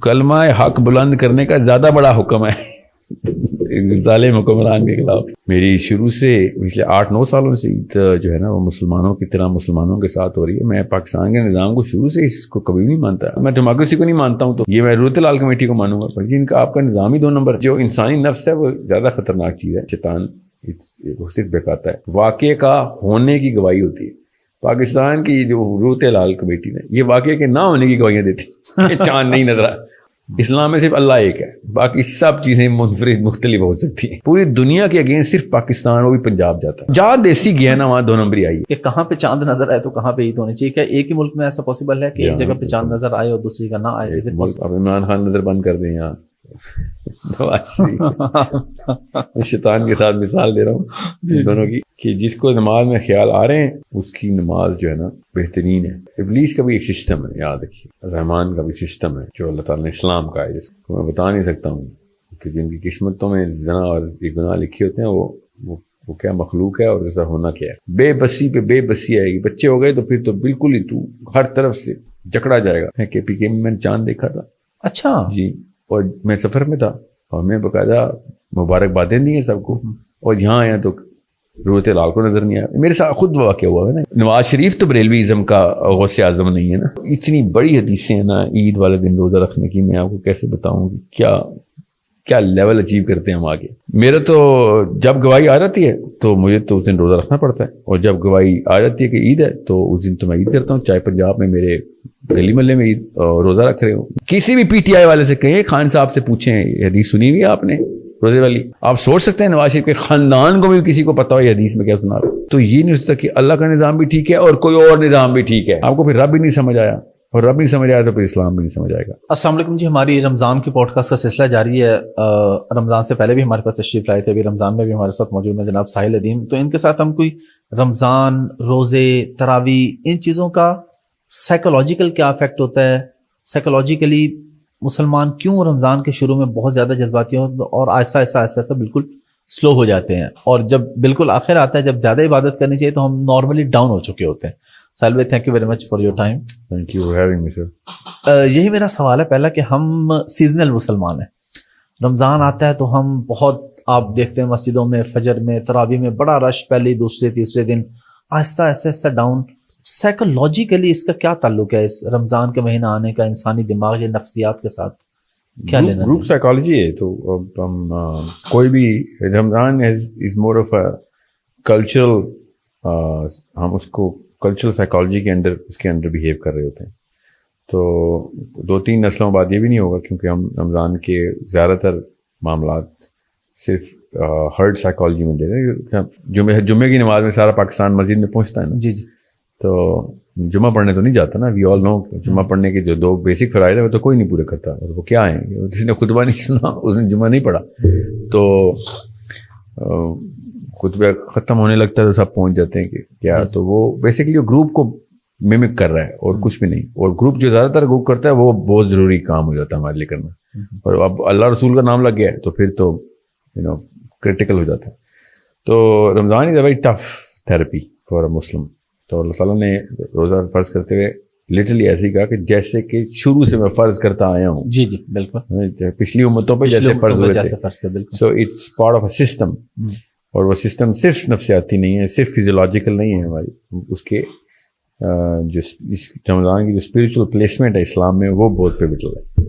کلمہ حق بلند کرنے کا زیادہ بڑا حکم ہے ظالم حکمران کے خلاف. میری شروع سے پچھلے 8-9 سالوں سے جو ہے نا وہ مسلمانوں کی طرح مسلمانوں کے ساتھ ہو رہی ہے. میں پاکستان کے نظام کو شروع سے اس کو کبھی نہیں مانتا. میں ڈیموکریسی کو نہیں مانتا ہوں تو یہ میں ضرورت لال کمیٹی کو مانوں گا. پر ان کا آپ کا نظام ہی 2 نمبر. جو انسانی نفس ہے وہ زیادہ خطرناک چیز ہے. شیطان وہ صرف بہکاتا ہے. واقعے کا ہونے کی گواہی ہوتی ہے. پاکستان کی جو ضرورت لال کمیٹی نے یہ واقعے کے نہ ہونے کی گواہیاں دیتی کہ چاند نہیں نظر آ. اسلام میں صرف اللہ ایک ہے, باقی سب چیزیں منفرد مختلف ہو سکتی ہیں. پوری دنیا کے اگینسٹ صرف پاکستان وہ بھی پنجاب جاتا ہے. جہاں دیسی گیا نا وہاں 2 نمبری آئی کہ کہاں پہ چاند نظر آئے تو کہاں پہ عید ہونی چاہیے. کیا ایک ہی ملک میں ایسا پاسبل ہے کہ ایک جگہ پہ چاند نظر آئے اور دوسری کا نہ آئے؟ اب عمران خان نظر بند کر دیں یہاں. شیطان کے ساتھ مثال دے رہا ہوں دونوں کی کہ جس کو نماز میں خیال آ رہے ہیں اس کی نماز جو ہے نا بہترین ہے. ابلیس کا بھی ایک سسٹم ہے, یاد رکھیے. رحمان کا بھی سسٹم ہے جو اللہ تعالیٰ نے اسلام کا ہے, جس کو میں بتا نہیں سکتا ہوں کہ جن کی قسمتوں میں زنا اور یہ گناہ لکھے ہوتے ہیں وہ کیا مخلوق ہے اور ایسا ہونا کیا ہے. بے بسی پہ بے بسی آئے گی. بچے ہو گئے تو پھر تو بالکل ہی تو ہر طرف سے جکڑا جائے گا. میں KPK میں نے چاند دیکھا تھا. اچھا جی, اور میں سفر میں تھا اور میں باقاعدہ مبارکبادیں دی ہیں سب کو, اور یہاں آیا تو ضرورت لال کو نظر نہیں آیا. میرے ساتھ خود واقع ہوا ہے نا. نواز شریف تو بریلوی ازم کا غوث اعظم نہیں ہے نا. اتنی بڑی حدیثیں ہیں نا عید والے دن روزہ رکھنے کی, میں آپ کو کیسے بتاؤں کہ کیا لیول اچیو کرتے ہیں ہم آگے. میرا تو جب گواہی آ جاتی ہے تو مجھے تو اس دن روزہ رکھنا پڑتا ہے, اور جب گواہی آ جاتی ہے کہ عید ہے تو اس دن تو میں عید کرتا ہوں. چاہے پنجاب میں میرے گلی محلے میں عید روزہ رکھ رہے ہوں. کسی بھی PTI والے سے کہیں, خان صاحب سے پوچھیں یہ حدیث سنی ہوئی ہے آپ نے روزے والی. آپ سوچ سکتے ہیں نواز شریف کے خاندان کو بھی کسی کو پتا ہو یہ حدیث میں کیا سنا رہا. تو یہ نہیں ہو سکتا کہ اللہ کا نظام بھی ٹھیک ہے اور کوئی اور نظام بھی ٹھیک ہے. آپ کو پھر رب بھی نہیں سمجھ آیا, اور رب نہیں سمجھ آیا تو پھر اسلام بھی نہیں سمجھ آئے گا. السلام علیکم جی. ہماری رمضان کی پوڈ کاسٹ کا سلسلہ جاری ہے. رمضان سے پہلے بھی ہمارے پاس تشریف لائے تھے, ابھی رمضان میں بھی ہمارے ساتھ موجود ہیں جناب ساحل ادیم. تو ان کے ساتھ ہم کوئی رمضان, روزے, تراویح, ان چیزوں کا سائیکولوجیکل کیا افیکٹ ہوتا ہے, سائیکولوجیکلی مسلمان کیوں رمضان کے شروع میں بہت زیادہ جذباتی ہوں اور آہستہ آہستہ بالکل سلو ہو جاتے ہیں, اور جب بالکل آخر آتا ہے جب زیادہ عبادت کرنی چاہیے تو ہم نارملی ڈاؤن ہو چکے ہوتے ہیں. ساحل بھائی, thank you very much for your time. Thank you for having me sir. یہی میرا سوال ہے پہلا کہ ہم سیزنل مسلمان ہیں. رمضان آتا ہے تو ہم بہت, آپ دیکھتے ہیں مسجدوں میں فجر میں تراویح میں بڑا رش, پہلے دوسرے تیسرے دن آہستہ آہستہ ڈاؤن. سائیکولوجیکلی اس کا کیا تعلق ہے اس رمضان کے مہینہ آنے کا انسانی دماغ یا نفسیات کے ساتھ؟ کیا لینا گروپ سائیکالوجی ہے. تو ہم کوئی بھی رمضان از مور آف اے کلچرل, ہم اس کو کلچرل سائیکالوجی کے اندر اس کے اندر بہیو کر رہے ہوتے ہیں. تو 2-3 نسلوں بعد یہ بھی نہیں ہوگا, کیونکہ ہم رمضان کے زیادہ تر معاملات صرف ہرڈ سائیکالوجی میں دے رہے ہیں. جمعے کی نماز میں سارا پاکستان مسجد میں پہنچتا ہے نا. جی جی. تو جمعہ پڑھنے تو نہیں جاتا نا. وی آل نو جمعہ پڑھنے کے جو 2 بیسک فرائض ہیں وہ تو کوئی نہیں پورے کرتا. اور وہ کیا ہیں, کسی نے خطبہ نہیں سنا اس نے جمعہ نہیں پڑھا, تو خطبہ ختم ہونے لگتا ہے تو سب پہنچ جاتے ہیں کہ کیا. تو وہ بیسکلی گروپ کو ممک کر رہا ہے اور کچھ بھی نہیں. اور گروپ جو زیادہ تر گروپ کرتا ہے وہ بہت ضروری کام ہو جاتا ہے ہمارے لیے کرنا. اور اب اللہ رسول کا نام لگ گیا ہے تو پھر تو کریٹیکل ہو جاتا ہے. تو Ramzan is a very tough therapy for a Muslim. تو اللہ تعالیٰ نے روزہ فرض کرتے ہوئے لٹرلی ایسے ہی کہا کہ جیسے کہ شروع سے میں فرض کرتا آیا ہوں. جی جی بالکل. پچھلی امتوں پہ جیسے فرض ہوئے تھے. So it's part of a system. اور وہ سسٹم صرف نفسیاتی نہیں ہے, صرف فزیولوجیکل نہیں ہے ہماری. اس کے جو رمضان کی جو اسپریچول پلیسمنٹ ہے اسلام میں وہ بہت پیوٹل ہے,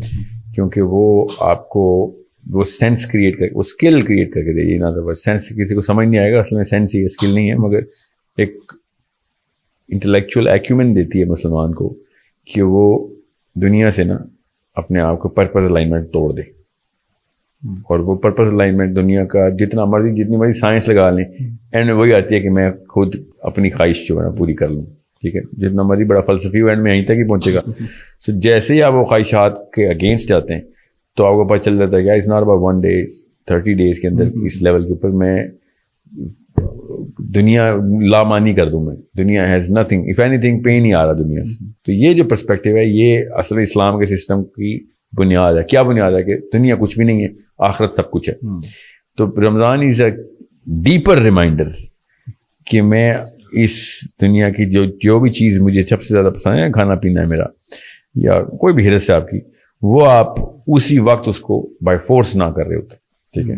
کیونکہ وہ آپ کو وہ سینس کریٹ کر, وہ اسکل کریٹ کر کے دے. یہ نہ سینس کسی کو سمجھ نہیں آئے گا, اصل میں سینس ہی اسکل نہیں ہے, مگر ایک انٹلیکچوئل ایکیومن دیتی ہے مسلمان کو کہ وہ دنیا سے نا اپنے آپ کو پرپز الائنمنٹ توڑ دے. اور وہ پرپز الائنمنٹ دنیا کا جتنی مرضی سائنس لگا لیں, اینڈ میں وہی آتی ہے کہ میں خود اپنی خواہش جو ہے نا پوری کر لوں. ٹھیک ہے, جتنا مرضی بڑا فلسفی ہو اینڈ میں یہیں تک ہی پہنچے گا. سو جیسے ہی آپ وہ خواہشات کے اگینسٹ جاتے ہیں تو آپ کو پتہ چل جاتا ہے کہ it's not about 1 day 30 days کے اندر اس لیول کے اوپر میں دنیا لامانی کر دوں. میں دنیا has nothing, if anything pain ہی آ رہا دنیا سے. تو یہ جو پرسپیکٹیو ہے یہ اصل اسلام کے سسٹم کی بنیاد ہے. کیا بنیاد ہے کہ دنیا کچھ بھی نہیں ہے, آخرت سب کچھ ہے. تو Ramzan is a deeper reminder کہ میں اس دنیا کی جو بھی چیز مجھے سب سے زیادہ پسند ہے, کھانا پینا ہے میرا یا کوئی بھی حیرت سے آپ کی, وہ آپ اسی وقت اس کو بائی فورس نہ کر رہے ہوتے, ٹھیک ہے.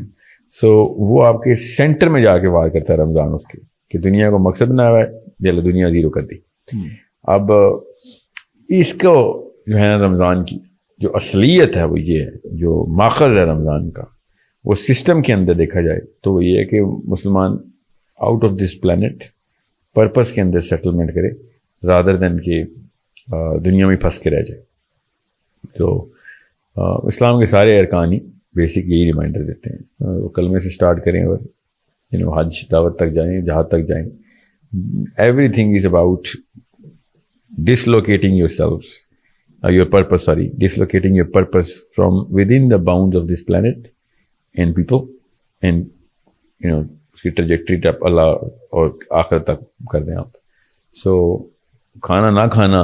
سو وہ آپ کے سینٹر میں جا کے وار کرتا ہے رمضان اس کے, کہ دنیا کو مقصد بنا ہوا ہے, چلو دنیا زیرو کر دی. اب اس کو جو ہے نا رمضان کی جو اصلیت ہے وہ یہ ہے, جو ماخذ ہے رمضان کا, وہ سسٹم کے اندر دیکھا جائے تو وہ یہ ہے کہ مسلمان out of this planet purpose کے اندر سیٹلمنٹ کرے رادر دین کہ دنیا میں پھنس کے رہ جائے. تو اسلام کے سارے ارکان ہی بیسک یہی ریمائنڈر دیتے ہیں, وہ کلمے سے سٹارٹ کریں اور حج دعوت تک جائیں, جہاں تک جائیں, every thing is about dislocating yourselves, your dislocating your purpose from within the bounds of this planet and people, and اس کی ٹریجیکٹری ٹپ اللہ اور آخر تک کر دیں آپ. سو کھانا نہ کھانا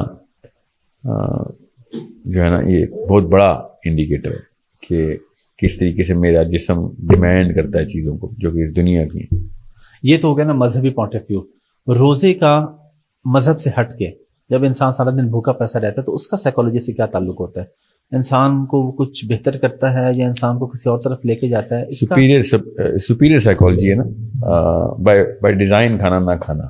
جو ہے نا یہ بہت بڑا انڈیکیٹر ہے کہ کس طریقے سے میرا جسم ڈیمانڈ کرتا ہے چیزوں کو جو کہ اس دنیا کی ہیں. یہ تو ہو گیا نا مذہبی پوائنٹ آف ویو. روزے کا مذہب سے ہٹ کے جب انسان سارا دن بھوکا پیسہ رہتا ہے تو اس کا سائیکالوجی سے کیا تعلق ہوتا ہے؟ انسان کو کچھ بہتر کرتا ہے یا انسان کو کسی اور طرف لے کے جاتا ہے؟ سپیریئر سائیکالوجی ہے نا, بائی ڈیزائن. کھانا نہ کھانا,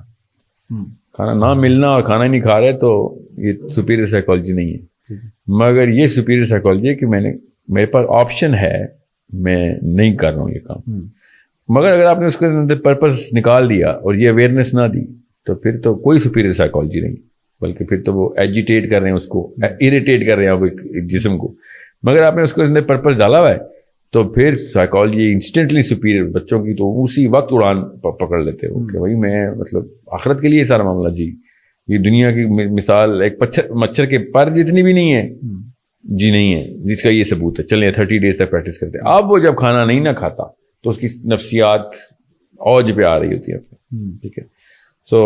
کھانا نہ ملنا اور کھانا نہیں کھا رہے تو یہ سپیریئر سائیکالوجی نہیں ہے. مگر یہ سپیریئر سائیکالوجی ہے کہ میرے پاس آپشن ہے, میں نہیں کر رہا ہوں یہ کام. مگر اگر آپ نے اس کے اندر پرپز نکال دیا اور یہ اویئرنیس نہ دی تو پھر تو کوئی سپیریئر سائیکالوجی نہیں, بلکہ پھر تو وہ ایجیٹیٹ کر رہے ہیں اس کو, اریٹیٹ کر رہے ہیں ایک جسم کو. مگر آپ نے اس کو اندر پرپز ڈالا ہوا ہے تو پھر سائیکالوجی انسٹنٹلی سپیریئر. بچوں کی تو اسی وقت اڑان پکڑ لیتے ہو کہ بھائی میں مطلب آخرت کے لیے سارا معاملہ. جی یہ دنیا کی مثال ایک مچھر کے پر جتنی بھی نہیں ہے, جی نہیں ہے, جس کا یہ ثبوت ہے. چلیں 30 days تک پریکٹس کرتے ہیں. اب وہ جب کھانا نہیں نہ کھاتا تو اس کی نفسیات اوج پہ آ رہی ہوتی ہے, ٹھیک ہے. سو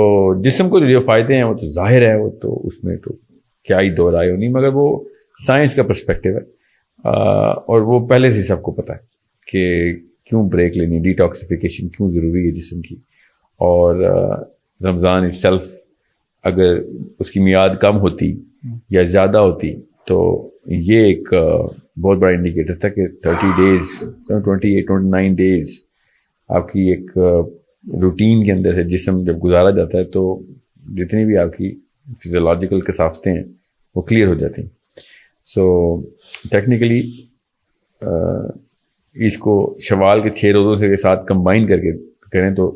جسم کو جو فائدے ہیں وہ تو ظاہر ہے, وہ تو اس میں تو کیا ہی دو رائے ہونی, مگر وہ سائنس کا پرسپیکٹیو ہے اور وہ پہلے سے سب کو پتہ ہے کہ کیوں بریک لینی, ڈیٹاکسیفیکیشن کیوں ضروری ہے جسم کی. اور رمضان اٹ سیلف اگر اس کی میعاد کم ہوتی یا زیادہ ہوتی تو یہ ایک بہت بڑا انڈیکیٹر تھا کہ 30 days 29 days آپ کی ایک روٹین کے اندر سے جسم جب گزارا جاتا ہے تو جتنی بھی آپ کی فزیولوجیکل کثافتیں ہیں وہ کلیئر ہو جاتی ہیں. سو ٹیکنیکلی اس کو شوال کے 6 روزوں سے کے ساتھ کمبائن کر کے کریں تو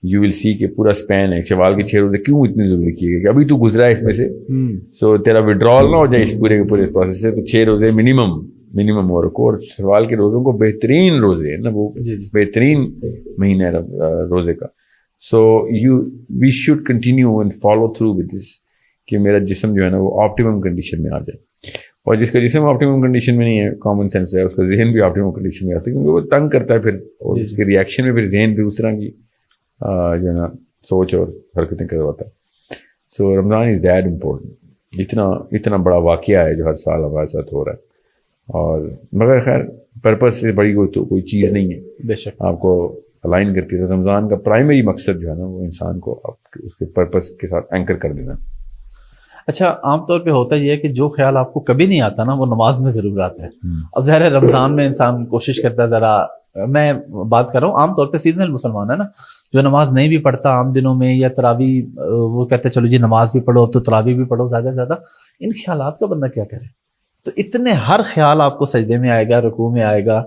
یو ول سی کہ پورا اسپین ہے. شوال کے 6 روزے کیوں اتنے ضروری کیے گئے کہ ابھی تو گزرا ہے اس میں سے, سو تیرا وڈرال نہ ہو جائے اس پورے کے پورے پروسیس سے. تو 6 روزے منیمم ہو رکھو. اور شوال کے روزوں کو بہترین روزے ہیں نا, وہ بہترین مہینہ ہے روزے کا. So we should continue and follow through with this کہ میرا جسم جو ہے نا وہ آپٹیمم کنڈیشن میں آ جائے. اور جس کا جسم آپٹیمم کنڈیشن میں نہیں ہے, کامن سینس ہے, اس کا ذہن بھی آپٹیمم کنڈیشن میں آتا ہے, کیونکہ وہ تنگ کرتا ہے پھر, اور اس کے ریئیکشن میں پھر ذہن بھی اس طرح کی جو ہے نا سوچ اور حرکتیں کرواتا ہے. سو رمضان از دیٹ امپورٹنٹ. اتنا بڑا واقعہ ہے جو ہر سال ہمارے ساتھ ہو رہا ہے. اور مگر خیر پرپز سے بڑی کوئی چیز نہیں ہے, بے شک آپ کو الائن کرتی ہے. رمضان کا پرائمری مقصد جو ہے نا وہ انسان کو اس کے پرپز کے ساتھ اینکر کر دینا. اچھا, عام طور پہ ہوتا یہ ہے کہ جو خیال آپ کو کبھی نہیں آتا نا وہ نماز میں ضرور آتا ہے. اب ظاہر ہے رمضان میں انسان کوشش کرتا ہے, ذرا میں بات کر رہا ہوں عام طور پہ سیزنل مسلمان ہے نا, جو نماز نہیں بھی پڑھتا عام دنوں میں, یا تراویح وہ کہتے ہیں چلو جی نماز بھی پڑھو تو تراویح بھی پڑھو زیادہ سے زیادہ, ان خیالات کا بندہ کیا کرے؟ تو اتنے ہر خیال آپ کو سجدے میں آئے گا, رکوع میں آئے گا,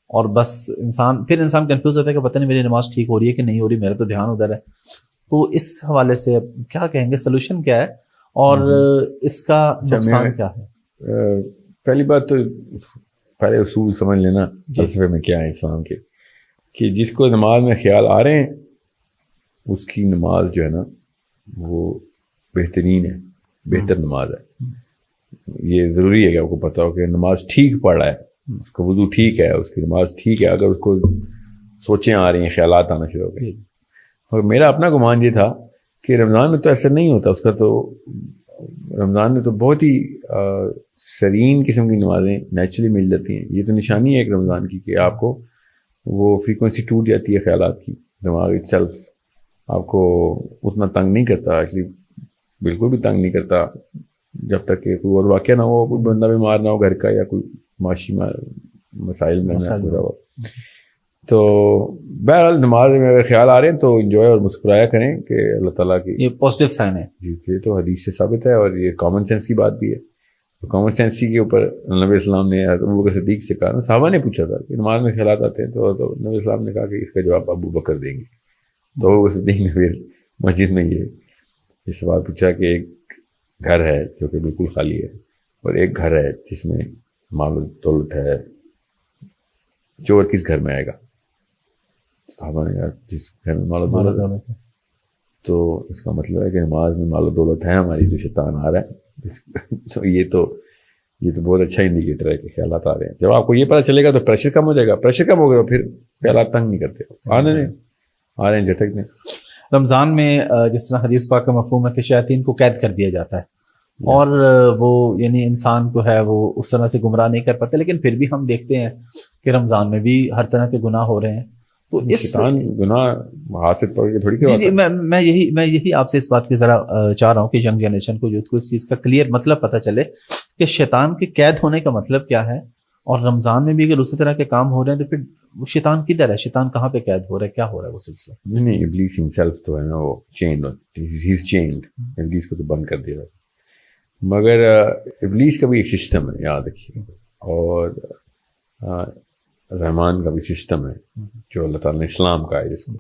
اور بس انسان کنفیوز ہوتا ہے کہ پتہ نہیں میری نماز ٹھیک ہو رہی ہے کہ نہیں ہو رہی, میرا تو دھیان ادھر ہے. تو اس حوالے سے کیا کہیں گے, سولوشن کیا ہے اور اس کا نقصان کیا ہے؟ پہلی بات تو پہلے اصول سمجھ لینا فلسفے میں کیا ہے اسلام کے, کہ جس کو نماز میں خیال آ رہے ہیں اس کی نماز جو ہے نا وہ بہترین ہے, بہتر نماز ہے. یہ ضروری ہے کہ آپ کو پتا ہو کہ نماز ٹھیک پڑھ رہا ہے, اس کا وضو ٹھیک ہے, اس کی نماز ٹھیک ہے. اگر اس کو سوچیں آ رہی ہیں, خیالات آنا شروع ہو گئے. اور میرا اپنا گمان یہ تھا کہ رمضان میں تو ایسا نہیں ہوتا. اس کا تو رمضان میں تو بہت ہی سرین قسم کی نمازیں نیچرلی مل جاتی ہیں. یہ تو نشانی ہے ایک رمضان کی کہ آپ کو وہ فریکوینسی ٹوٹ جاتی ہے خیالات کی. دماغ اٹ سیلف آپ کو اتنا تنگ نہیں کرتا, ایکچولی بالکل بھی تنگ نہیں کرتا. جب تک کہ کوئی اور واقعہ نہ ہو, کوئی بندہ بیمار نہ ہو گھر کا, یا کوئی معاشی مسائل میں نہ ہو. تو بہرحال نماز میں اگر خیال آ رہے ہیں تو انجوائے اور مسکرایا کریں کہ اللہ تعالیٰ کی یہ پازیٹیو سائن ہے. جی, یہ تو حدیث سے ثابت ہے, اور یہ کامن سینس کی بات بھی ہے. کامن سینس کے اوپر نبی اسلام نے ابو بکر صدیق سے کہا, صحابہ نے پوچھا تھا کہ نماز میں خیالات آتے ہیں, تو نبی اسلام نے کہا کہ اس کا جواب ابو بکر دیں گے. تو ابو بکر صدیق نے پھر مسجد میں یہ سوال پوچھا کہ ایک گھر ہے جو کہ بالکل خالی ہے, اور ایک گھر ہے جس میں مال و دولت ہے, چور کس گھر میں آئے گا؟ صحابہ نے کہا جس گھر میں مال و دولت ہے. تو اس کا مطلب ہے کہ نماز میں مال و دولت ہے ہماری, جو شیطان آ رہا ہے. تو یہ تو بہت اچھا انڈیکیٹر ہے کہ خیالات آ رہے ہیں. جب آپ کو یہ پتہ چلے گا تو پریشر کم ہو جائے گا. پریشر کم ہو گیا پھر خیالات تنگ نہیں کرتے, آ رہے ہیں جھٹک میں. رمضان میں جس طرح حدیث پاک کا مفہوم ہے کہ شیاطین کو قید کر دیا جاتا ہے, اور وہ یعنی انسان کو ہے وہ اس طرح سے گمراہ نہیں کر پاتے, لیکن پھر بھی ہم دیکھتے ہیں کہ رمضان میں بھی ہر طرح کے گناہ ہو رہے ہیں. تو اس گناہ ہاتھ سے پکڑ کے تھوڑی کہ جی میں یہی آپ سے اس بات کی ذرا چاہ رہا ہوں کہ ینگ جنریشن کو, یوتھ کو اس چیز کا کلیئر مطلب پتہ چلے کہ شیطان کے قید ہونے کا مطلب کیا ہے, اور رمضان میں بھی اگر اسی طرح کے کام ہو رہے ہیں تو پھر وہ شیطان کدھر ہے, شیطان کہاں پہ قید ہو رہا ہے, کیا ہو رہا ہے وہ سلسلہ؟ نہیں, ابلیس ہمسیلف تو ہے نا وہ چینڈ, ہی از چینڈ. ابلیس کو تو بند کر دیا, مگر ابلیس کا بھی ایک سسٹم ہے, یاد رکھیے, اور رحمان کا بھی سسٹم ہے جو اللہ تعالیٰ نے اسلام کا ہے. جس کو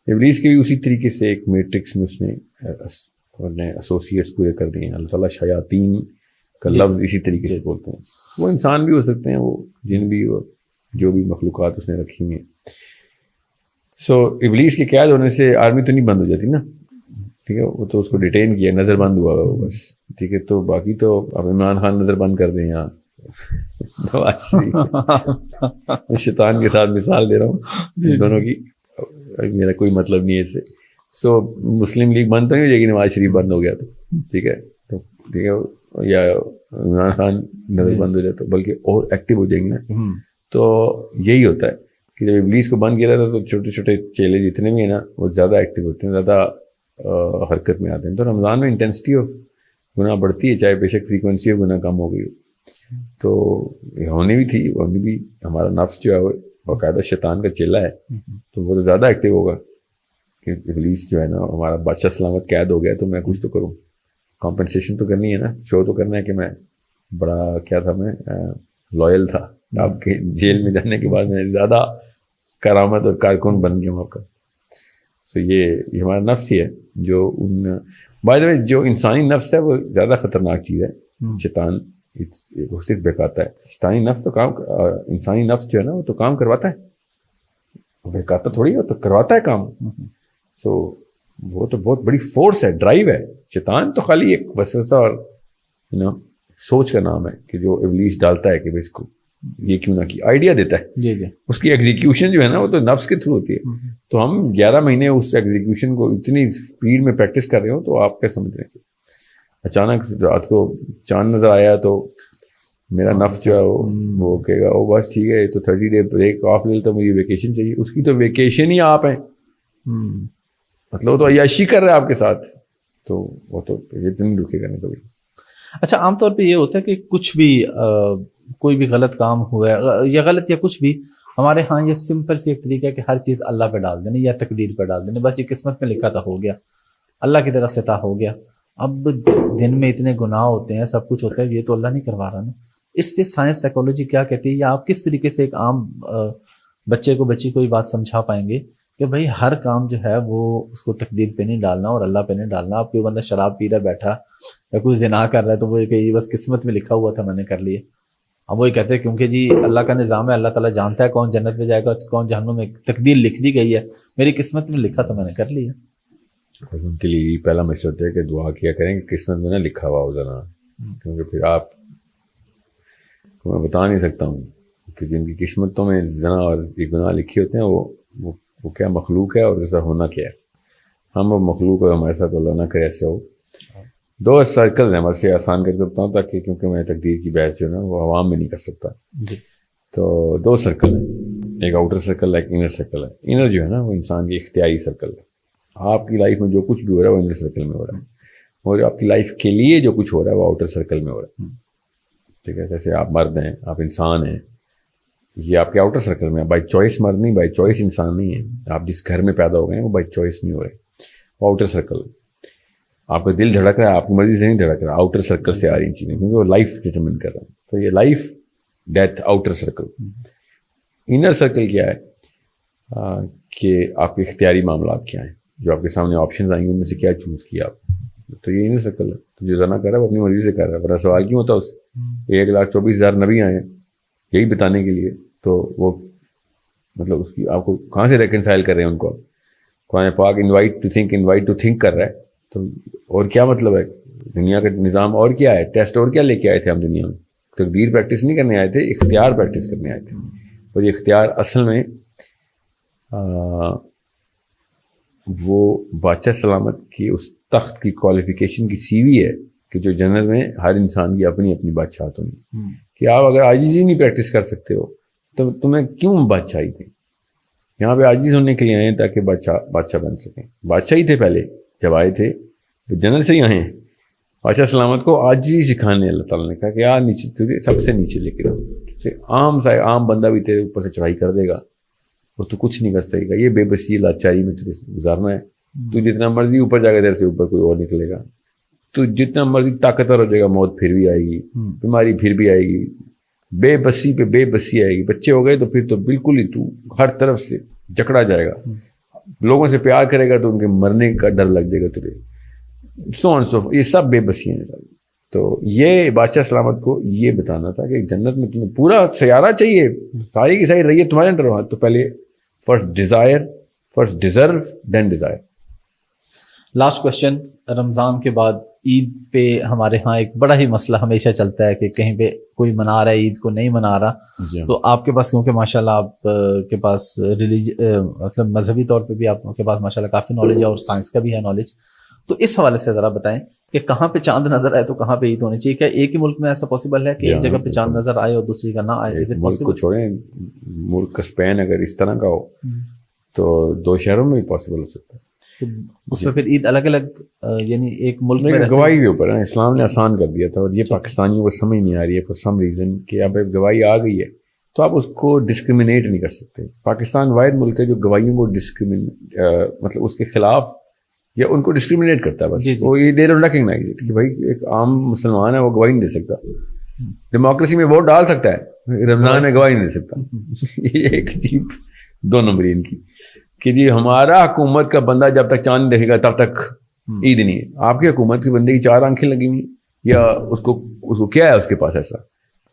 ابلیس کے بھی اسی طریقے سے ایک میٹرکس میں اس نے ایسوسیٹس پورے کر دیے ہیں. اللہ تعالیٰ شیاطین کا لفظ اسی طریقے سے بولتے ہیں. وہ انسان بھی ہو سکتے ہیں, وہ جن بھی, اور جو بھی مخلوقات اس نے رکھی ہیں. سو ابلیس کے قید ہونے سے آرمی تو نہیں بند ہو جاتی نا, ٹھیک ہے, وہ تو اس کو ڈیٹین کیا, نظر بند ہوا وہ بس, ٹھیک ہے. تو باقی تو اب عمران خان نظر بند کر دیں یہاں, شیطان کے ساتھ مثال دے رہا ہوں دونوں کی, میرا کوئی مطلب نہیں ہے اس سے. سو مسلم لیگ بند تو نہیں ہو جائے گی نواز شریف بند ہو گیا تو, ٹھیک ہے, تو ٹھیک ہے, یا عمران خان نظر بند ہو جائے تو, بلکہ اور ایکٹیو ہو جائیں گے نا. تو یہی ہوتا ہے کہ جب ابلیس کو بند کیا جاتا ہے تو چھوٹے چھوٹے چیلے جتنے بھی ہیں نا وہ زیادہ ایکٹیو ہوتے ہیں, زیادہ حرکت میں آتے ہیں. تو رمضان میں انٹینسٹی آف گناہ بڑھتی ہے, چاہے بے شک فریکوینسی آف گناہ کم ہو گئی ہو. تو ہونی بھی تھی, ہونی بھی, ہمارا نفس جو ہے وہ باقاعدہ شیطان کا چیلا ہے, تو وہ تو زیادہ ایکٹیو ہوگا کہ ابلیس جو ہے نا ہمارا بادشاہ سلامت قید ہو گیا تو میں کچھ تو کروں, کمپنسیشن تو کرنی ہے نا, شو تو کرنا ہے کہ میں بڑا کیا تھا, میں لوئل تھا. آپ کے جیل میں جانے کے بعد میں زیادہ کرامت اور کارکن بن گیا ہوں آپ کا. تو یہ ہمارا نفس ہی ہے جو بائی دا وے جو انسانی نفس ہے وہ زیادہ خطرناک چیز ہے. شیطان وہ صرف بہکاتا ہے, شیطانی نفس تو کام, انسانی نفس جو ہے نا وہ تو کام کرواتا ہے, بہکاتا تھوڑی ہے, تو کرواتا ہے کام. سو وہ تو بہت بڑی فورس ہے, ڈرائیو ہے. شیطان تو خالی ایک وسوسہ اور سوچ کا نام ہے کہ جو ابلیس ڈالتا ہے کہ بھائی اس کو یہ کیوں نہ کی, آئیڈیا دیتا ہے. جی جی, اس کی ایگزیکیوشن جو ہے نا وہ تو نفس کے تھرو ہوتی ہے. تو ہم 11 مہینے اس ایگزیکیوشن کو اتنی اسپیڈ میں پریکٹس کر رہے ہو, تو آپ کیا سمجھ رہے ہیں کہ اچانک رات کو چاند نظر آیا تو میرا نفس جو ہے وہ کہے گا وہ بس ٹھیک ہے تو 30 ڈے بریک آف لے لیتا, مجھے ویکیشن چاہیے. اس کی تو ویکیشن ہی آپ ہیں, مطلب وہ تو عیاشی کر رہے ہیں آپ کے ساتھ, تو وہ تو یہ تو نہیں رکے گا نہیں کبھی. اچھا, عام طور پہ یہ ہوتا ہے کہ کچھ بھی کوئی بھی غلط کام ہوا ہے یا غلط یا کچھ بھی, ہمارے ہاں یہ سمپل سی ایک طریقہ ہے کہ ہر چیز اللہ پہ ڈال دینے یا تقدیر پہ ڈال دینے, بس یہ قسمت میں لکھا تھا ہو گیا, اللہ کی طرف سے تھا ہو گیا. اب دن میں اتنے گناہ ہوتے ہیں, سب کچھ ہوتا ہے, یہ تو اللہ نہیں کروا رہا نا. اس پہ سائنس سائیکولوجی کیا کہتی ہے, یا آپ کس طریقے سے ایک عام بچے کو بچی کو یہ بات سمجھا پائیں گے کہ بھائی ہر کام جو ہے وہ اس کو تقدیر پہ نہیں ڈالنا اور اللہ پہ نہیں ڈالنا. آپ کوئی بندہ شراب پی رہا بیٹھا یا کوئی زنا کر رہا ہے تو وہ کہ یہ بس قسمت میں لکھا ہوا تھا میں نے کر لیا. اب وہی کہتے ہیں کیونکہ جی اللہ کا نظام ہے, اللہ تعالیٰ جانتا ہے کون جنت میں جائے گا کون جہنم میں, تقدیر لکھ دی گئی ہے, میری قسمت میں لکھا تھا میں نے کر لیا. ان کے لیے پہلا مشورہ ہوتا ہے کہ دعا کیا کریں کہ قسمت میں نہ لکھا ہوا ہو ذرا, کیونکہ پھر آپ کو میں بتا نہیں سکتا ہوں کہ جن کی قسمتوں میں زنا اور یہ گناہ لکھے ہوتے ہیں وہ کیا مخلوق ہے اور ایسا ہونا کیا ہے. ہم وہ مخلوق اور ہمارے ساتھ اللہ نہ کرے ایسے ہو. 2 سرکل ہیں, بس یہ آسان کر کے بتاؤں تاکہ کیونکہ میں تقدیر کی بحث جو ہے نا وہ عوام میں نہیں کر سکتا. تو 2 سرکل ہیں, ایک آؤٹر سرکل ہے, ایک انر سرکل ہے. انر جو ہے نا وہ انسان کی اختیاری سرکل ہے. آپ کی لائف میں جو کچھ بھی ہو رہا ہے وہ انر سرکل میں ہو رہا ہے. اور آپ کی لائف کے لیے جو کچھ ہو رہا ہے وہ آؤٹر سرکل میں ہو رہا ہے. ٹھیک ہے, جیسے آپ مرد ہیں, آپ انسان ہیں, یہ آپ کے آؤٹر سرکل میں, بائی چوائس مرد نہیں, بائی چوائس انسان نہیں ہے. آپ جس گھر میں پیدا ہو گئے ہیں وہ بائی چوائس نہیں ہو رہے, وہ آؤٹر سرکل. آپ کا دل دھڑک رہا ہے, آپ کی مرضی سے نہیں دھڑک رہا, آؤٹر سرکل سے آ رہی چیزیں, کیونکہ وہ لائف ڈٹرمن کر رہا ہے. تو یہ life, death, outer circle. Inner circle کیا ہے کہ آپ کے اختیاری معاملات کیا ہیں, جو آپ کے سامنے آپشنز آئیں گے ان میں سے کیا چوز کیا آپ. تو یہ انر سرکل ہے. تو جو زنا کر رہا ہے وہ اپنی مرضی سے کر رہا ہے, ورنہ سوال کیوں ہوتا ہے اس 1,24,000 نبی آئے ہیں یہی بتانے کے لیے. تو وہ مطلب اس کی آپ کو کہاں سے ریکنسائل کر رہے ہیں ان کو. قرآن پاک انوائٹ ٹو تھنک کر رہا ہے. تو اور کیا مطلب ہے دنیا کا نظام, اور کیا ہے ٹیسٹ, اور کیا لے کے آئے تھے ہم دنیا میں. تقدیر پریکٹس نہیں کرنے آئے تھے, اختیار پریکٹس کرنے آئے تھے. اور یہ اختیار اصل میں وہ بادشاہ سلامت کی اس تخت کی کوالیفیکیشن کی سیوی ہے کہ جو جنرل میں ہر انسان کی اپنی اپنی بادشاہت ہونی. کہ آپ اگر عاجزی نہیں پریکٹس کر سکتے ہو تو تمہیں کیوں بادشاہی دیں. یہاں پہ عاجز ہونے کے لیے آئے ہیں تاکہ بادشاہ بن سکیں. بادشاہ ہی تھے پہلے جب آئے تھے, تو جنرل سے ہی آئے ہیں. بادشاہ سلامت کو عاجزی سکھانے اللہ تعالیٰ نے کہا کہ یار نیچے تجھے سب سے نیچے لے کے رہو. عام بندہ بھی تیرے اوپر سے چڑھائی کر دے گا اور تو کچھ نہیں کر سکے گا. یہ بے بسی لاچاری میں تجھے گزارنا ہے. تو جتنا مرضی اوپر جا کے تیرے سے اوپر کوئی اور نکلے گا. تو جتنا مرضی طاقتور ہو جائے گا, موت پھر بھی آئے گی, بیماری پھر بھی آئے گی, بے بسی پہ بے بسی آئے گی. بچے ہو گئے تو پھر تو بالکل ہی تو ہر طرف سے جکڑا جائے گا. لوگوں سے پیار کرے گا تو ان کے مرنے کا ڈر لگ جائے گا تجھے. سو یہ سب بے بسی ہیں. تو یہ بادشاہ سلامت کو یہ بتانا تھا کہ جنت میں تمہیں پورا سیارہ چاہیے, ساری کی ساری رہی ہے تمہارے اندر. تو پہلے فرسٹ ڈیزرو دین ڈیزائر. لاسٹ کوشچن, رمضان کے بعد عید پہ ہمارے ہاں ایک بڑا ہی مسئلہ ہمیشہ چلتا ہے کہ کہیں پہ کوئی منا رہا ہے عید کو نہیں منا رہا. تو آپ کے پاس کیونکہ ماشاءاللہ آپ کے پاس مطلب مذہبی طور پہ بھی آپ کے پاس ماشاءاللہ کافی نالج ہے اور سائنس کا بھی ہے نالج, تو اس حوالے سے ذرا بتائیں کہ کہاں پہ چاند نظر آئے تو کہاں پہ عید ہونی چاہیے. کیا ایک ہی ملک میں ایسا پاسبل ہے کہ ایک جگہ پہ چاند نظر آئے اور دوسری کا نہ آئے؟ ملک کو چھوڑیں, ملک کا اسپین اگر اس طرح کا ہو تو 2 شہروں میں بھی پاسبل ہو سکتا ہے. اس میں پھر عید الگ الگ یعنی ایک ملک میں گواہی کے اوپر ہے. اسلام نے آسان کر دیا تھا اور یہ پاکستانیوں کو سمجھ نہیں آ رہی ہے فار سم ریزن کہ اب گواہی آ گئی ہے تو آپ اس کو ڈسکریمنیٹ نہیں کر سکتے. پاکستان واحد ملک ہے جو گواہیوں کو مطلب اس کے خلاف یا ان کو ڈسکریمنیٹ کرتا ہے. بس وہ یہ دے ریکگنائز کہ بھائی ایک عام مسلمان ہے وہ گواہی نہیں دے سکتا. ڈیموکریسی میں ووٹ ڈال سکتا ہے, رمضان میں گواہی نہیں دے سکتا. یہ ایک عجیب 2 نمبری ان کی کہ جی ہمارا حکومت کا بندہ جب تک چاند دیکھے گا تب تک عید نہیں ہے. آپ کی حکومت کے بندے کی 4 آنکھیں لگی ہوئی یا اس کو کیا ہے اس کے پاس ایسا.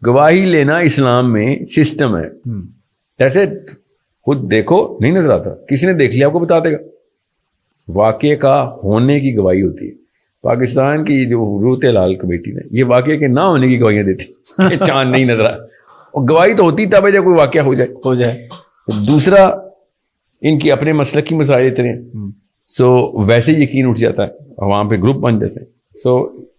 گواہی لینا اسلام میں سسٹم ہے. جیسے خود دیکھو نہیں نظر آتا, کسی نے دیکھ لیا آپ کو بتا دے گا. واقعے کا ہونے کی گواہی ہوتی ہے. پاکستان کی جو روت لال کمیٹی نے یہ واقعے کے نہ ہونے کی گواہیاں دیتی کہ چاند نہیں نظر آیا. اور گواہی تو ہوتی تب ہے جب کوئی واقعہ ہو جائے. دوسرا ان کی اپنے مسلک کی مسائل اتنے ہیں, سو ویسے یقین اٹھ جاتا ہے, وہاں پہ گروپ بن جاتے ہیں. سو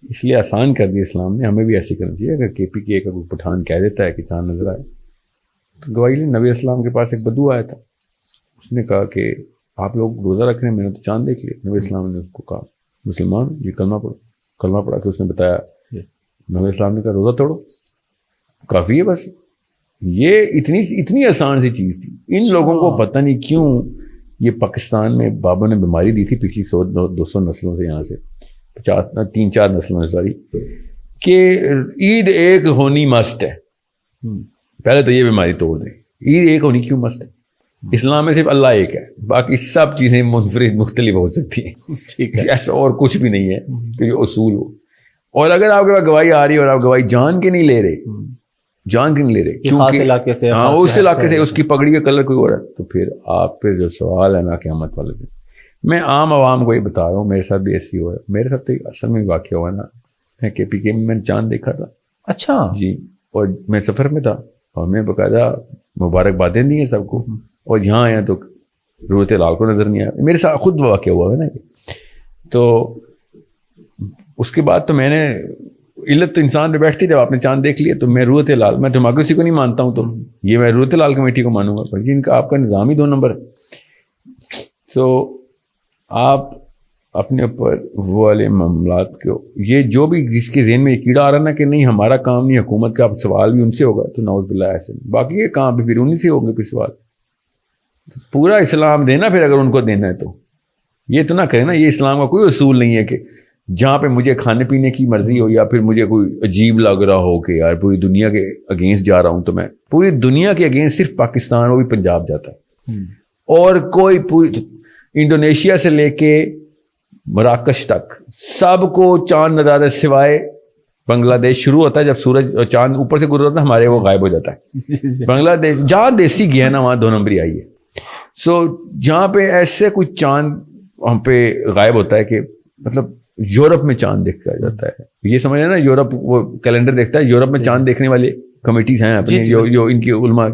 اس لیے آسان کر دیا اسلام نے, ہمیں بھی ایسے کرنا چاہیے. اگر KPK کا کوئی پٹھان کہہ دیتا ہے کہ چاند نظر آئے تو گواہی لیں. نبی اسلام کے پاس ایک بدو آیا تھا, اس نے کہا کہ آپ لوگ روزہ رکھ رہے ہیں, میں نے تو چاند دیکھ لیا. نبی اسلام نے اس کو کہا مسلمان یہ کلمہ پڑھا کہ اس نے بتایا. نبی اسلام نے کہا روزہ توڑو, کافی ہے بس. یہ اتنی آسان سی چیز تھی. ان لوگوں کو پتہ نہیں کیوں یہ پاکستان میں بابا نے بیماری دی تھی پچھلی 100-200 نسلوں سے, یہاں سے 3-4 نسلوں سے ساری, کہ عید ایک ہونی مسٹ ہے. پہلے تو یہ بیماری توڑ دیں, عید ایک ہونی کیوں مسٹ ہے؟ اسلام میں صرف اللہ ایک ہے, باقی سب چیزیں منفرد مختلف ہو سکتی ہیں. ٹھیک ہے, ایسا اور کچھ بھی نہیں ہے کہ جو اصول ہو. اور اگر آپ کے پاس گواہی آ رہی ہے اور آپ گواہی جان کے نہیں لے رہے خاص علاقے سے, اس علاقے سے اس کی پگڑی کا کلر کوئی اور ہے, تو پھر آپ پہ جو سوال ہے نا قیامت والے دن. میں عام عوام کو یہ بتا رہا ہوں, میرے ساتھ بھی ایسی ہوا ہے. میرے ساتھ تو اصل میں واقعہ ہوا نا, میں KPK میں نے چاند دیکھا تھا. اچھا جی, اور میں سفر میں تھا اور میں باقاعدہ مبارکبادیں دی ہیں سب کو, اور یہاں آیا تو روت لال کو نظر نہیں آیا. میرے ساتھ خود واقعہ ہوا ہے نا. تو اس کے بعد تو میں نے علت تو انسان پہ بیٹھتی, جب آپ نے چاند دیکھ لیا تو میں روت لال, میں ڈیموکریسی کو نہیں مانتا ہوں, تو یہ میں روت لال کمیٹی کو مانوں گا, پر ان کا آپ کا نظام ہی 2 نمبر ہے. سو آپ اپنے اوپر وہ والے معاملات کو, یہ جو بھی جس کے ذہن میں یہ کیڑا آ رہا نا کہ نہیں ہمارا کام نہیں, حکومت کا سوال بھی ان سے ہوگا, تو نعوذ باللہ ایسے نہیں, باقی یہ کام بھی پھر انہیں سے ہوں گے پھر سوال. پورا اسلام دینا پھر اگر ان کو دینا ہے تو یہ تو نہ کرے نا, یہ اسلام کا کوئی اصول نہیں ہے کہ جہاں پہ مجھے کھانے پینے کی مرضی ہو یا پھر مجھے کوئی عجیب لگ رہا ہو کہ یار پوری دنیا کے اگینسٹ جا رہا ہوں, تو میں پوری دنیا کے اگینسٹ صرف پاکستان وہ بھی پنجاب جاتا ہے, اور کوئی پوری انڈونیشیا سے لے کے مراکش تک سب کو چاند نظر آتا ہے, سوائے بنگلہ دیش شروع ہوتا ہے جب سورج اور چاند اوپر سے گزرتا ہے ہمارے وہ غائب ہو جاتا ہے. بنگلہ دیش جہاں دیسی گیا نا وہاں 2 نمبری آئی ہے. سو جہاں پہ ایسے کوئی چاند ہم پہ غائب ہوتا ہے کہ مطلب یورپ میں چاند دیکھا جاتا ہے, یہ سمجھ رہے نا, یورپ وہ کیلنڈر دیکھتا ہے, یورپ میں چاند دیکھنے والے کمیٹیز ہیں اپنی جو ان کی علماء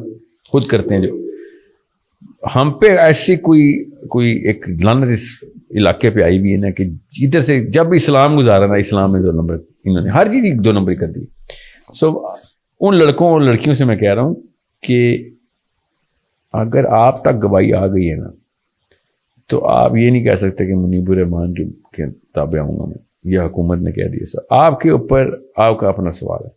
خود کرتے ہیں. جو ہم پہ ایسی کوئی ایک لعنت اس علاقے پہ آئی بھی ہے نا کہ ادھر سے جب بھی اسلام گزارا نا, اسلام میں 2 نمبر انہوں نے ہر چیز 2 نمبر کر دی. سو ان لڑکوں اور لڑکیوں سے میں کہہ رہا ہوں کہ اگر آپ تک گواہی آ گئی ہے نا تو آپ یہ نہیں کہہ سکتے کہ منیب الرحمان کے تابع ہوں گا میں, یہ حکومت نے کہہ دیا. سر آپ کے اوپر آپ کا اپنا سوال ہے,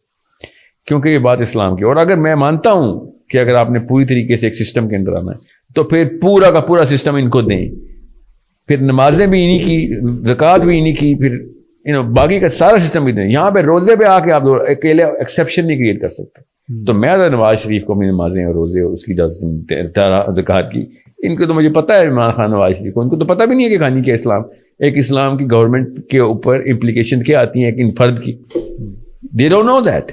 کیونکہ یہ بات اسلام کی. اور اگر میں مانتا ہوں کہ اگر آپ نے پوری طریقے سے ایک سسٹم کے اندر آنا ہے تو پھر پورا کا پورا سسٹم ان کو دیں, پھر نمازیں بھی انہی کی, زکوٰۃ بھی انہی کی, پھر باقی کا سارا سسٹم بھی دیں. یہاں پہ روزے پہ آ کے آپ اکیلے ایکسیپشن نہیں کریٹ کر سکتے. تو میں اگر نواز شریف کو اپنی نمازیں اور روزے اور اس کی اجازت زکوٰۃ کی, ان کو تو مجھے پتا ہے عمران خان نواز شریف کو, ان کو تو پتہ بھی نہیں ہے کہ کہانی کیا اسلام, ایک اسلام کی گورنمنٹ کے اوپر امپلیکیشن کیا آتی ہیں ایک ان فرد کی. They don't know that.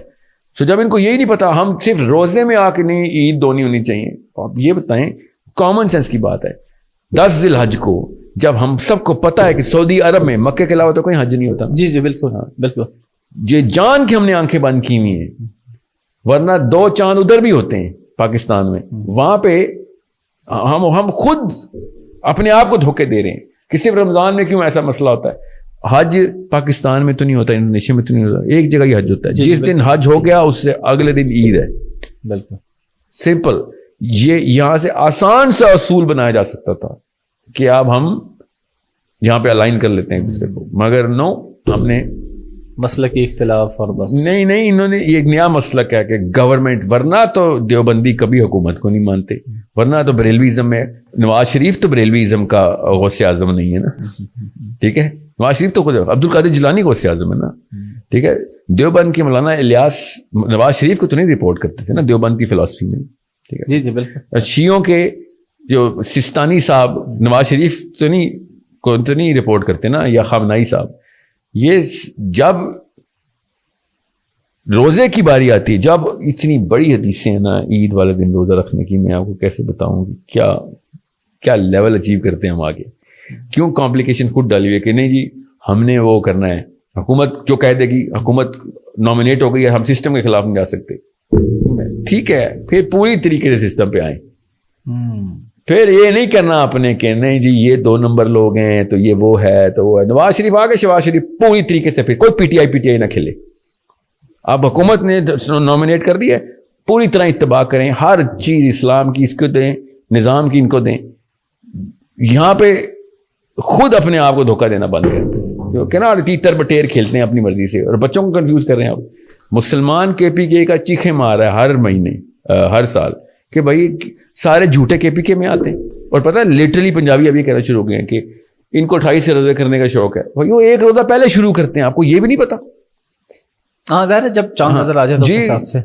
سو جب ان کو یہی نہیں پتا, ہم صرف روزے میں آ کے نہیں عید 2 نہیں ہونی چاہیے. آپ یہ بتائیں, کامن سینس کی بات ہے, 10 ذی الحج کو جب ہم سب کو پتا ہے کہ سعودی عرب میں مکے کے علاوہ تو کوئی حج نہیں ہوتا. جی بالکل, ہاں بالکل, یہ جان کے ہم نے آنکھیں بند کی ہوئی ہیں, ورنہ 2 چاند ادھر بھی ہوتے ہیں پاکستان میں, وہاں پہ ہم خود اپنے آپ کو دھوکے دے رہے ہیں کہ صرف رمضان میں کیوں ایسا مسئلہ ہوتا ہے. حج پاکستان میں تو نہیں ہوتا, انڈونیشیا میں تو نہیں ہوتا, ایک جگہ ہی حج ہوتا ہے. جس دن حج ہو گیا اس سے اگلے دن عید ہے. بالکل سمپل. یہ یہاں سے آسان سا اصول بنایا جا سکتا تھا کہ اب ہم یہاں پہ الائن کر لیتے ہیں ایک دوسرے کو, مگر نو, ہم نے مسئلہ کی اختلاف اور بس نہیں انہوں نے یہ نیا مسئلہ کیا کہ گورنمنٹ, ورنہ تو دیوبندی کبھی حکومت کو نہیں مانتے, ورنہ تو بریلویزم میں نواز شریف تو بریلویزم کا غوث اعظم نہیں ہے نا, ٹھیک ہے, نواز شریف تو عبد القادر جیلانی غوث اعظم ہے نا, ٹھیک ہے. دیوبند کے مولانا الیاس نواز شریف کو تو نہیں رپورٹ کرتے تھے نا دیوبند کی فلسفی میں, ٹھیک ہے. جی بالکل. شیعوں کے جو سستانی صاحب نواز شریف تو نہیں رپورٹ کرتے نا, یا خامنائی صاحب. یہ جب روزے کی باری آتی ہے, جب اتنی بڑی حدیثیں ہیں نا عید والے دن روزہ رکھنے کی, میں آپ کو کیسے بتاؤں کہ کیا لیول اچیو کرتے ہیں ہم آگے. کیوں کمپلیکیشن خود ڈالی ہوئی ہے کہ نہیں جی ہم نے وہ کرنا ہے, حکومت جو کہہ دے گی, حکومت نامینیٹ ہو گئی ہے, ہم سسٹم کے خلاف نہیں جا سکتے. ٹھیک ہے, پھر پوری طریقے سے سسٹم پہ آئیں. پھر یہ نہیں کرنا آپ نے کہ نہیں جی یہ 2 نمبر لوگ ہیں تو یہ وہ ہے تو وہ ہے. نواز شریف آگے, شہباز شریف پوری طریقے سے, پھر کوئی پی ٹی آئی نہ کھلے. اب حکومت نے نامینیٹ کر دیا ہے, پوری طرح اتباع کریں, ہر چیز اسلام کی اس کو دیں, نظام کی ان کو دیں. یہاں پہ خود اپنے آپ کو دھوکہ دینا بند کریں, کہ نا تیتر بٹیر کھیلتے ہیں اپنی مرضی سے اور بچوں کو کنفیوز کر رہے ہیں. اب مسلمان کے پی کے کا چیخے مار رہا ہے ہر مہینے ہر سال کہ بھائی سارے جھوٹے کے پی کے میں آتے ہیں. اور پتہ ہے لٹرلی پنجابی ابھی کہنا شروع ہو گئے ہیں کہ ان کو 28 سے روزے کرنے کا شوق ہے. بھائی وہ 1 روزہ پہلے شروع کرتے ہیں, آپ کو یہ بھی نہیں پتا. ہاں ظاہر ہے جب چاند نظر آ جائے تو اس حساب سے.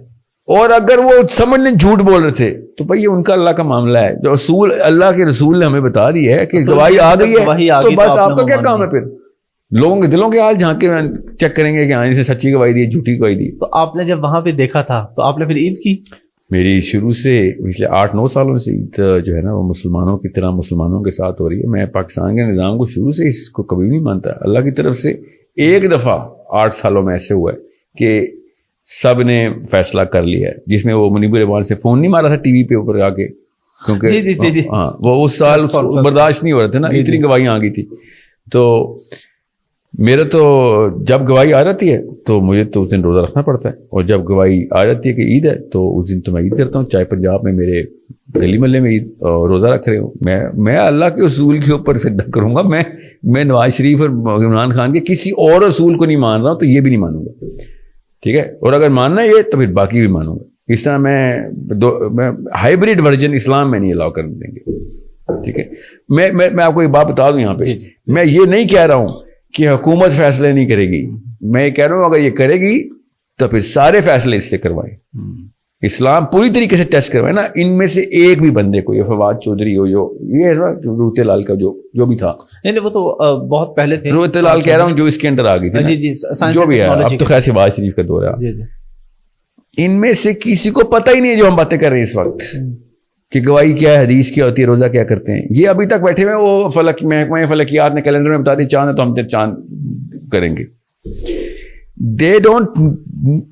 اور اگر وہ سمجھ لیں جھوٹ بول رہے تھے تو بھائی یہ ان کا اللہ کا معاملہ ہے. جو اصول اللہ کے رسول نے ہمیں بتا دی ہے کہ گواہی آ گئی ہے تو بس آپ کا کیا کام ہے پھر لوگوں کے دلوں کے حال جھانک کے چیک کریں گے کہ ہاں سے سچی گواہی دی جھوٹی گواہی دی. تو آپ نے جب وہاں پہ دیکھا تھا تو آپ نے پھر عید کی؟ میری شروع سے پچھلے 8-9 سالوں سے عید جو ہے نا وہ مسلمانوں کی طرح مسلمانوں کے ساتھ ہو رہی ہے. میں پاکستان کے نظام کو شروع سے اس کو کبھی نہیں مانتا. اللہ کی طرف سے ایک دفعہ 8 سالوں میں ایسے ہوا ہے کہ سب نے فیصلہ کر لیا ہے, جس میں وہ منیب الرحمان سے فون نہیں مارا تھا ٹی وی پہ اوپر آ کے, کیونکہ ہاں وہ اس سال برداشت نہیں ہو رہا تھا نا, اتنی گواہیاں آ گئی تھی. تو میرا تو جب گواہی آ جاتی ہے تو مجھے تو اس دن روزہ رکھنا پڑتا ہے, اور جب گواہی آ جاتی ہے کہ عید ہے تو اس دن تو میں عید کرتا ہوں, چاہے پنجاب میں میرے گلی محلے میں روزہ رکھ رہے ہوں، میں اللہ کے اصول کے اوپر سجدہ کروں گا. میں نواز شریف اور عمران خان کے کسی اور اصول کو نہیں مان رہا ہوں، تو یہ بھی نہیں مانوں گا. ٹھیک ہے، اور اگر ماننا یہ تو پھر باقی بھی مانوں گا. اس طرح میں ہائیبریڈ ورژن اسلام میں نہیں الاؤ کر دیں گے. ٹھیک ہے، میں آپ کو ایک بات بتا دوں یہاں پہ، میں یہ نہیں کہہ رہا ہوں کہ حکومت فیصلے نہیں کرے گی. میں یہ کہہ رہا ہوں اگر یہ کرے گی تو پھر سارے فیصلے اس سے کروائیں. اسلام پوری طریقے سے ٹیسٹ کروائے نا. ان میں سے ایک بھی بندے کو، یہ فواد چودھری ہو، یہ روتے لال کا جو بھی تھا، نہیں وہ تو بہت پہلے تھے. روتے لال کہہ رہا ہوں جو اس کے اندر آ گئی تھی، جو بھی ہے. اب تو خیر شہباز شریف کا دور ہے. ان میں سے کسی کو پتہ ہی نہیں ہے جو ہم باتیں کر رہے ہیں اس وقت، کہ گواہی کیا ہے، حدیث کیا ہوتی ہے، روزہ کیا کرتے ہیں. یہ ابھی تک بیٹھے ہوئے وہ محکمہ فلکیات نے کیلنڈر میں بتا دی چاند ہے تو ہم چاند کریں گے. They don't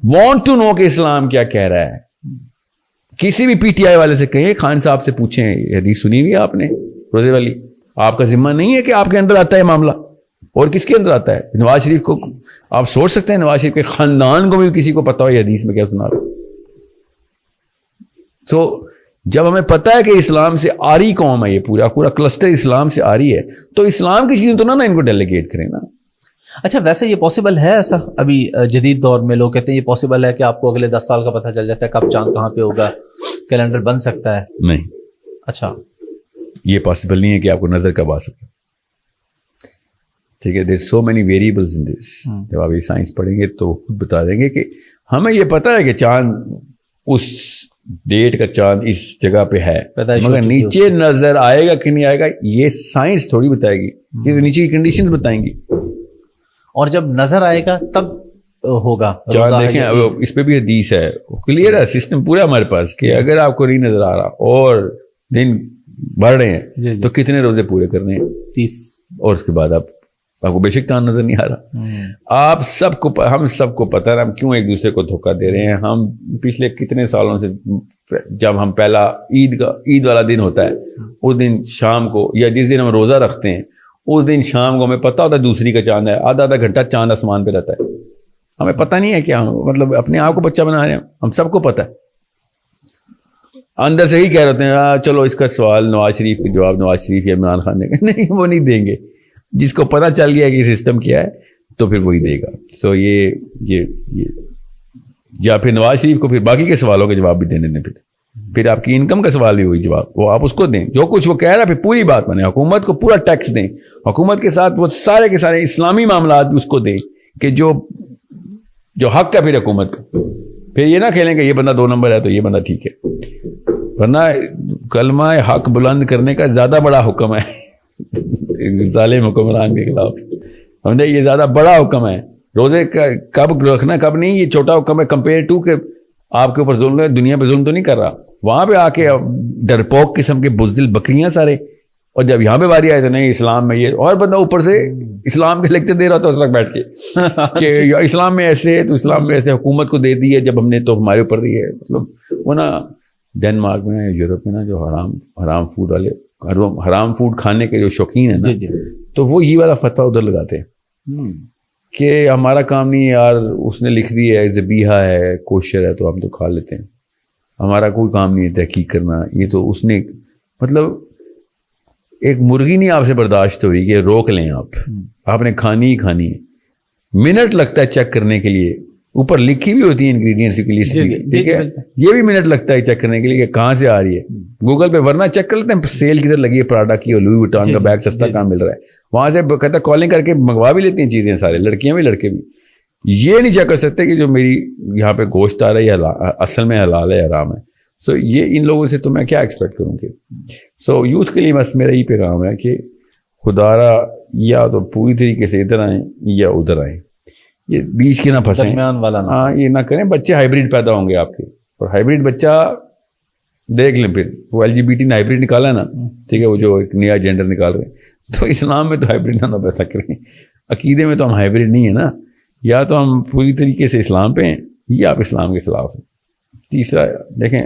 want to know کہ اسلام کیا کہہ رہا ہے. کسی بھی پی ٹی آئی والے سے کہیں، خان صاحب سے پوچھیں یہ حدیث سنی ہوئی ہے آپ نے روزے والی؟ آپ کا ذمہ نہیں ہے کہ آپ کے اندر آتا ہے معاملہ، اور کس کے اندر آتا ہے؟ نواز شریف کو آپ سوچ سکتے ہیں نواز شریف کے خاندان کو بھی کسی کو پتا ہو یہ حدیث میں کیا سنا رہا. تو جب ہمیں پتا ہے کہ اسلام سے آری قوم ہے، یہ پورا کلسٹر اسلام سے آری ہے، تو اسلام کی چیزیں تو نہ ان کو ڈیلیگیٹ کریں نا. اچھا ویسے یہ پاسبل ہے ایسا ابھی جدید دور میں؟ لوگ کہتے ہیں یہ پاسبل ہے کہ آپ کو اگلے 10 سال کا پتہ چل جاتا ہے کب چاند کہاں پہ ہوگا، کیلنڈر بن سکتا ہے؟ نہیں. اچھا یہ پاسبل نہیں ہے کہ آپ کو نظر کب آ سکے. ٹھیک ہے، دیر سو مینی ویریبلز ان دس. جب آپ یہ سائنس پڑھیں گے تو خود بتا دیں گے کہ ہمیں یہ پتا ہے کہ چاند اس ڈیٹ کا چاند اس جگہ پہ ہے، مگر نیچے نظر آئے گا کہ نہیں آئے گا یہ سائنس تھوڑی بتائے گی، یہ نیچے کی کنڈیشنز بتائیں گی. اور جب نظر آئے گا تب ہوگا چاند. دیکھیں اس پہ بھی حدیث ہے، کلیئر ہے سسٹم پورا ہمارے پاس، کہ اگر آپ کو نہیں نظر آ رہا اور دن بڑھ رہے ہیں تو کتنے روزے پورے کرنے ہیں؟ 30. اور اس کے بعد آپ کو بے شک چاند نظر نہیں آ رہا. آپ سب کو، ہم سب کو پتہ ہے ہم کیوں ایک دوسرے کو دھوکہ دے رہے ہیں. ہم پچھلے کتنے سالوں سے جب ہم پہلا عید والا دن ہوتا ہے اس دن شام کو، یا جس دن ہم روزہ رکھتے ہیں اس دن شام کو ہمیں پتہ ہوتا ہے دوسری کا چاند ہے، آدھا گھنٹہ چاند آسمان پہ رہتا ہے. ہمیں پتہ نہیں ہے کہ ہم مطلب اپنے آپ کو بچہ بنا رہے ہیں. ہم سب کو پتہ ہے، اندر سے ہی کہہ رہے ہوتے ہیں چلو اس کا سوال نواز شریف کا جواب نواز شریف یا عمران خان دیں گے. نہیں، وہ نہیں دیں گے. جس کو پتہ چل گیا کہ سسٹم کیا ہے تو پھر وہی دے گا. سو یہ یا پھر نواز شریف کو پھر باقی کے سوالوں کے جواب بھی دینے دیں. پھر آپ کی انکم کا سوال بھی وہی جواب، وہ آپ اس کو دیں. جو کچھ وہ کہہ رہا ہے پھر پوری بات بنے. حکومت کو پورا ٹیکس دیں، حکومت کے ساتھ وہ سارے کے سارے اسلامی معاملات بھی اس کو دیں کہ جو حق ہے پھر حکومت کا. پھر یہ نہ کھیلیں کہ یہ بندہ 2 نمبر ہے تو یہ بندہ ٹھیک ہے. ورنہ کلمہ حق بلند کرنے کا زیادہ بڑا حکم ہے ظالم حکمران کے خلاف. سمجھے، یہ زیادہ بڑا حکم ہے. روزے کب رکھنا کب نہیں، یہ چھوٹا حکم ہے کمپیئر ٹو کہ آپ کے اوپر ظلم ہے. دنیا پہ ظلم تو نہیں کر رہا، وہاں پہ آ کے ڈرپوک قسم کے بزدل بکریاں سارے. اور جب یہاں پہ باری آئے تو نہیں اسلام میں یہ، اور بندہ اوپر سے اسلام کے لیکچر دے رہا تھا اس وقت بیٹھ کے کہ اسلام میں ایسے ہے تو اسلام میں ایسے. حکومت کو دے دی ہے جب ہم نے تو ہمارے اوپر دی ہے. مطلب وہ نا ڈینمارک میں، یورپ میں نا جو حرام فوڈ والے، حرام فوڈ کھانے کے جو شوقین ہیں نا، تو وہ یہ والا فتویٰ ادھر لگاتے ہیں کہ ہمارا کام نہیں یار، اس نے لکھ دی ہے ذبیحہ ہے کوشر ہے تو ہم تو کھا لیتے ہیں. ہمارا کوئی کام نہیں ہے تحقیق کرنا. یہ تو اس نے مطلب ایک مرغی نہیں آپ سے برداشت ہو رہی کہ روک لیں آپ نے کھانی ہی کھانی ہے. منٹ لگتا ہے چیک کرنے کے لیے، اوپر لکھی بھی ہوتی ہے انگریڈینٹس کی لسٹ، ٹھیک ہے، یہ بھی منٹ لگتا ہے چیک کرنے کے لیے کہ کہاں سے آ رہی ہے. گوگل پہ ورنہ چیک کر لیتے ہیں سیل کدھر لگی ہے، پراڈا کی اور لوئی وٹان کا بیگ سستا کہاں مل رہا ہے. وہاں سے کہتا کالنگ کر کے منگوا بھی لیتی ہیں چیزیں سارے، لڑکیاں بھی لڑکے بھی. یہ نہیں چیک کر سکتے کہ جو میری یہاں پہ گوشت آ رہا ہے یہ اصل میں حلال ہے حرام ہے. سو یہ ان لوگوں سے تو میں کیا ایکسپیکٹ کروں گی. سو یوتھ کے لیے بس میرا یہ پیغام ہے کہ خدارا یا تو پوری طریقے سے ادھر آئیں یا ادھر آئیں، یہ بیچ کے نہ پھنسیں. ہاں یہ نہ کریں. بچے ہائیبریڈ پیدا ہوں گے آپ کے، اور ہائیبریڈ بچہ دیکھ لیں پھر وہ LGBT نے ہائیبریڈ نکالا ہے نا، ٹھیک ہے، وہ جو ایک نیا جینڈر نکال رہے ہیں، تو اسلام میں تو ہائیبریڈ نہ پیدا کریں. عقیدے میں تو ہم ہائیبریڈ نہیں ہے نا. یا تو ہم پوری طریقے سے اسلام پہ ہیں یا آپ اسلام کے خلاف ہیں. تیسرا دیکھیں،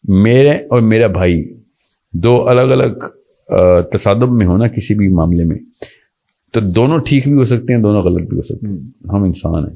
میرے اور میرا بھائی 2 الگ الگ تصادم میں ہونا کسی بھی معاملے میں، تو دونوں ٹھیک بھی ہو سکتے ہیں، دونوں غلط بھی ہو سکتے ہیں. ہم انسان ہیں.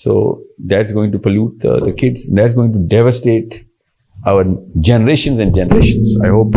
So that's going to pollute the kids. That's going to devastate our generations and generations. I hope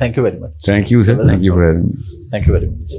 Thank you very much. Thank you, sir. Thank you for having me. Thank you very much.